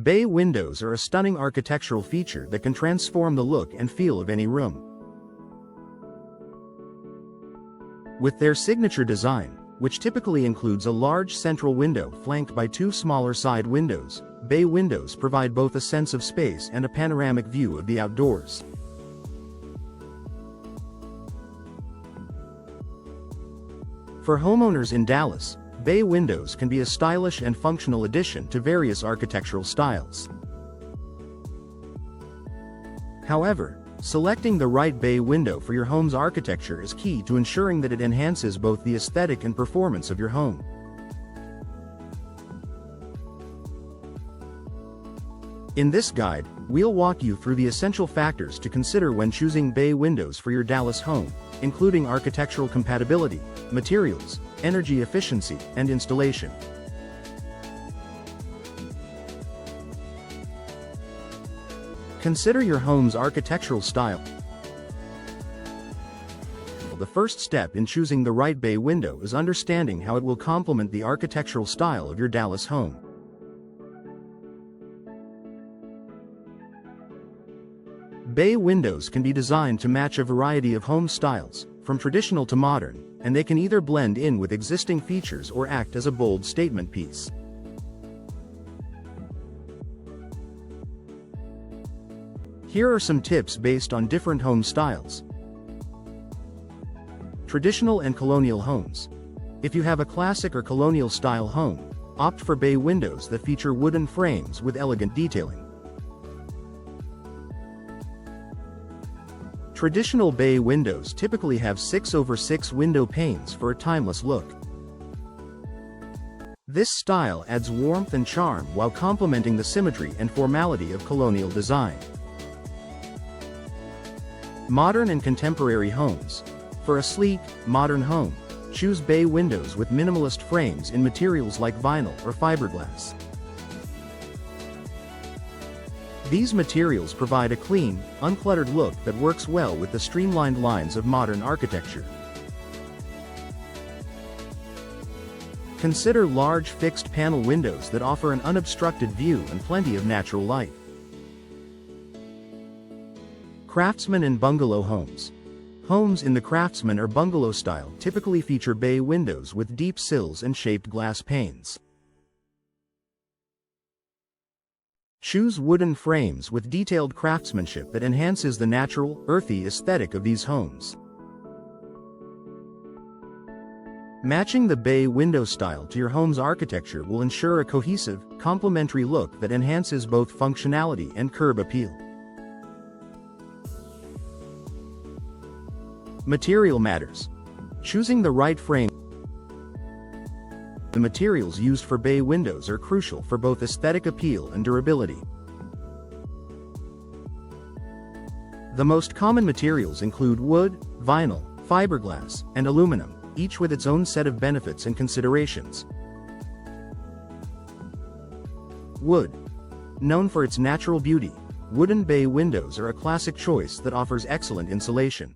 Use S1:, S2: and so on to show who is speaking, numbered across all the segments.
S1: Bay windows are a stunning architectural feature that can transform the look and feel of any room. With their signature design, which typically includes a large central window flanked by two smaller side windows, bay windows provide both a sense of space and a panoramic view of the outdoors. For homeowners in Dallas, bay windows can be a stylish and functional addition to various architectural styles. However, selecting the right bay window for your home's architecture is key to ensuring that it enhances both the aesthetic and performance of your home. In this guide, we'll walk you through the essential factors to consider when choosing bay windows for your Dallas home, including architectural compatibility, materials, energy efficiency, and installation. Consider your home's architectural style. The first step in choosing the right bay window is understanding how it will complement the architectural style of your Dallas home. Bay windows can be designed to match a variety of home styles, from traditional to modern, and they can either blend in with existing features or act as a bold statement piece. Here are some tips based on different home styles. Traditional and colonial homes. If you have a classic or colonial style home, opt for bay windows that feature wooden frames with elegant detailing. Traditional bay windows typically have 6/6 window panes for a timeless look. This style adds warmth and charm while complementing the symmetry and formality of colonial design. Modern and contemporary homes. For a sleek, modern home, choose bay windows with minimalist frames in materials like vinyl or fiberglass. These materials provide a clean, uncluttered look that works well with the streamlined lines of modern architecture. Consider large fixed-panel windows that offer an unobstructed view and plenty of natural light. Craftsman and bungalow homes. Homes in the craftsman or bungalow style typically feature bay windows with deep sills and shaped glass panes. Choose wooden frames with detailed craftsmanship that enhances the natural, earthy aesthetic of these homes. Matching the bay window style to your home's architecture will ensure a cohesive, complementary look that enhances both functionality and curb appeal. Material matters. Choosing the right frame. The materials used for bay windows are crucial for both aesthetic appeal and durability. The most common materials include wood, vinyl, fiberglass, and aluminum, each with its own set of benefits and considerations. Wood. Known for its natural beauty, wooden bay windows are a classic choice that offers excellent insulation.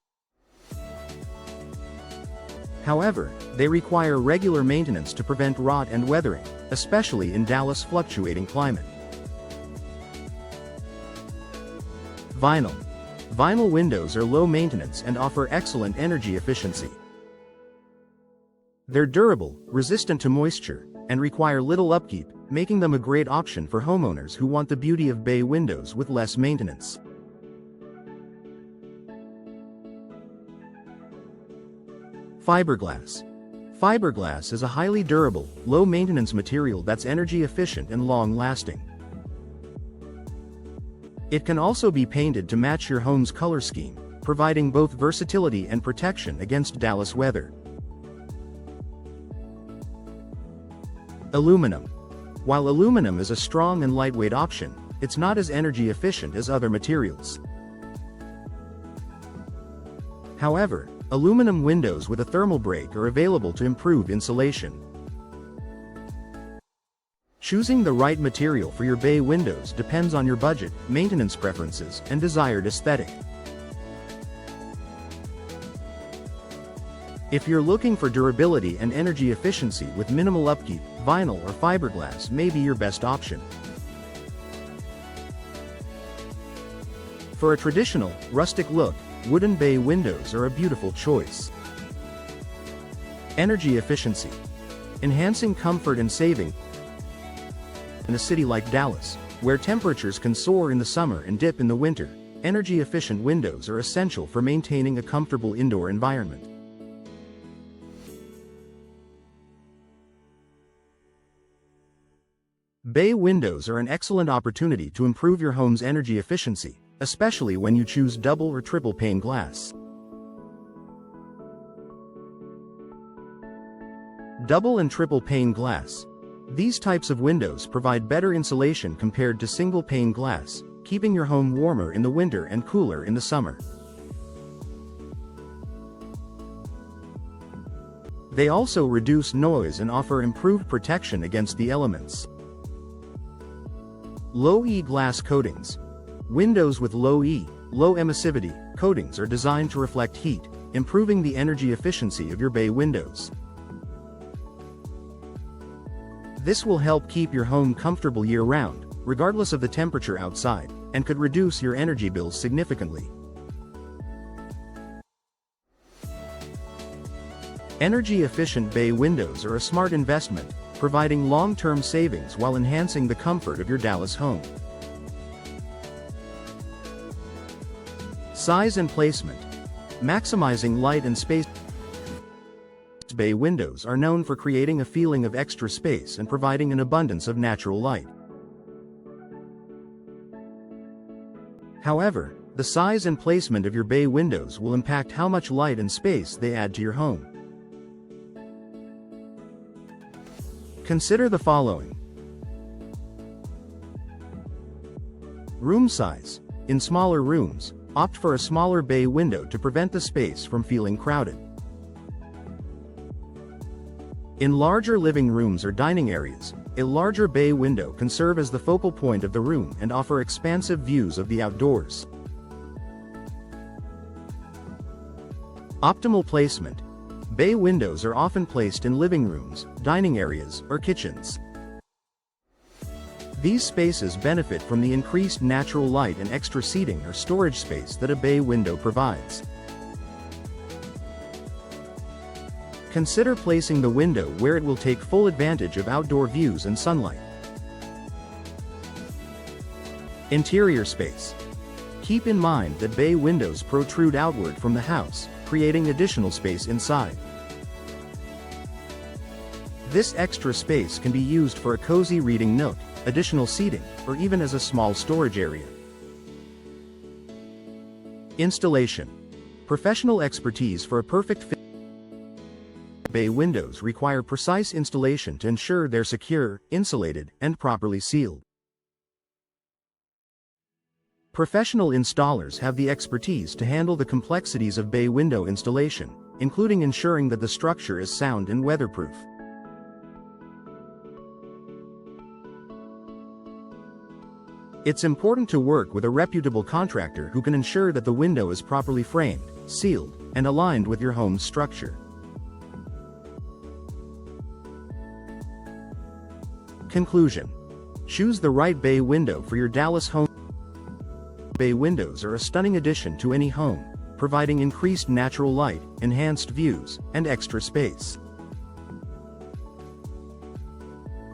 S1: However, they require regular maintenance to prevent rot and weathering, especially in Dallas' fluctuating climate. Vinyl. Vinyl windows are low maintenance and offer excellent energy efficiency. They're durable, resistant to moisture, and require little upkeep, making them a great option for homeowners who want the beauty of bay windows with less maintenance. Fiberglass. Fiberglass is a highly durable, low-maintenance material that's energy efficient and long-lasting. It can also be painted to match your home's color scheme, providing both versatility and protection against Dallas weather. Aluminum. While aluminum is a strong and lightweight option, it's not as energy efficient as other materials. However, aluminum windows with a thermal break are available to improve insulation. Choosing the right material for your bay windows depends on your budget, maintenance preferences, and desired aesthetic. If you're looking for durability and energy efficiency with minimal upkeep, vinyl or fiberglass may be your best option. For a traditional, rustic look, wooden bay windows are a beautiful choice. Energy efficiency. Enhancing comfort and saving. In a city like Dallas, where temperatures can soar in the summer and dip in the winter, energy-efficient windows are essential for maintaining a comfortable indoor environment. Bay windows are an excellent opportunity to improve your home's energy efficiency, especially when you choose double or triple pane glass. Double and triple pane glass. These types of windows provide better insulation compared to single pane glass, keeping your home warmer in the winter and cooler in the summer. They also reduce noise and offer improved protection against the elements. Low-E glass coatings. Windows with low-E, low emissivity, coatings are designed to reflect heat, improving the energy efficiency of your bay windows. This will help keep your home comfortable year-round, regardless of the temperature outside, and could reduce your energy bills significantly. Energy-efficient bay windows are a smart investment, providing long-term savings while enhancing the comfort of your Dallas home. Size and placement. Maximizing light and space. Bay windows are known for creating a feeling of extra space and providing an abundance of natural light. However, the size and placement of your bay windows will impact how much light and space they add to your home. Consider the following. Room size. In smaller rooms, opt for a smaller bay window to prevent the space from feeling crowded. In larger living rooms or dining areas, a larger bay window can serve as the focal point of the room and offer expansive views of the outdoors. Optimal placement. Bay windows are often placed in living rooms, dining areas, or kitchens. These spaces benefit from the increased natural light and extra seating or storage space that a bay window provides. Consider placing the window where it will take full advantage of outdoor views and sunlight. Interior space. Keep in mind that bay windows protrude outward from the house, creating additional space inside. This extra space can be used for a cozy reading nook, additional seating, or even as a small storage area. Installation. Professional expertise for a perfect fit. Bay windows require precise installation to ensure they're secure, insulated, and properly sealed. Professional installers have the expertise to handle the complexities of bay window installation, including ensuring that the structure is sound and weatherproof. It's important to work with a reputable contractor who can ensure that the window is properly framed, sealed, and aligned with your home's structure. Conclusion. Choose the right bay window for your Dallas home. Bay windows are a stunning addition to any home, providing increased natural light, enhanced views, and extra space.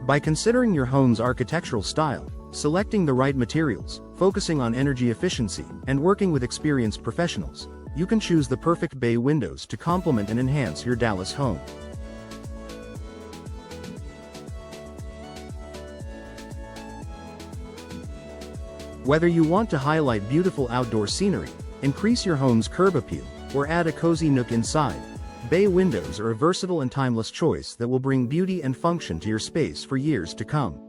S1: By considering your home's architectural style, selecting the right materials, focusing on energy efficiency, and working with experienced professionals, you can choose the perfect bay windows to complement and enhance your Dallas home. Whether you want to highlight beautiful outdoor scenery, increase your home's curb appeal, or add a cozy nook inside, bay windows are a versatile and timeless choice that will bring beauty and function to your space for years to come.